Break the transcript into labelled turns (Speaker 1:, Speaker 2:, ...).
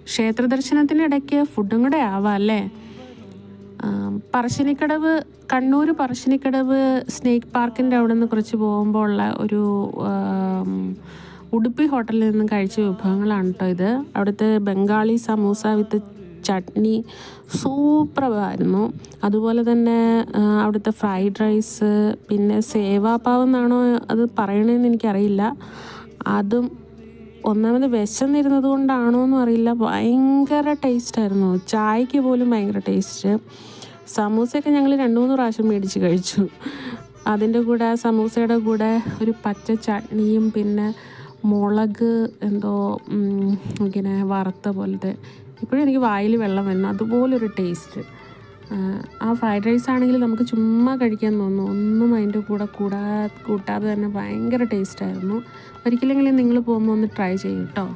Speaker 1: ക്ഷേത്ര ദർശനത്തിനിടയ്ക്ക് ഫുഡും കൂടെ ആവാം അല്ലേ. പറശ്ശിനിക്കടവ്, കണ്ണൂർ പറശ്ശിനിക്കടവ് സ്നേക്ക് പാർക്കിൻ്റെ അവിടെ നിന്ന് കുറച്ച് പോകുമ്പോൾ ഉള്ള ഒരു ഉടുപ്പി ഹോട്ടലിൽ നിന്നും കഴിച്ച വിഭവങ്ങളാണ് കേട്ടോ ഇത്. അവിടുത്തെ ബംഗാളി സമൂസ വിത്ത് ചട്നി സൂപ്പറായിരുന്നു. അതുപോലെ തന്നെ അവിടുത്തെ ഫ്രൈഡ് റൈസ്, പിന്നെ സേവാപാവ് എന്നാണോ അത് പറയണതെന്ന് എനിക്കറിയില്ല, അതും ഒന്നാമത് വിശന്നിരുന്നത് കൊണ്ടാണോ എന്നും അറിയില്ല, ഭയങ്കര ടേസ്റ്റായിരുന്നു. ചായക്ക് പോലും ഭയങ്കര ടേസ്റ്റ്. സമൂസയൊക്കെ ഞങ്ങൾ 2-3 പ്രാവശ്യം മേടിച്ച് കഴിച്ചു. അതിൻ്റെ കൂടെ, സമൂസയുടെ കൂടെ ഒരു പച്ച ചട്നിയും പിന്നെ മുളക് എന്തോ ഇങ്ങനെ വറുത്ത പോലത്തെ, ഇപ്പോഴും എനിക്ക് വായിൽ വെള്ളം വരുന്നു, അതുപോലൊരു ടേസ്റ്റ്. ആ ഫ്രൈഡ് റൈസ് ആണെങ്കിൽ നമുക്ക് ചുമ്മാ കഴിക്കാൻ തോന്നുന്നു, ഒന്നും അതിൻ്റെ കൂടെ കൂട്ടാതെ തന്നെ ഭയങ്കര ടേസ്റ്റായിരുന്നു. ഒരിക്കലെങ്കിലും നിങ്ങൾ പോകുമ്പോൾ ഒന്ന് ട്രൈ ചെയ്യും കേട്ടോ.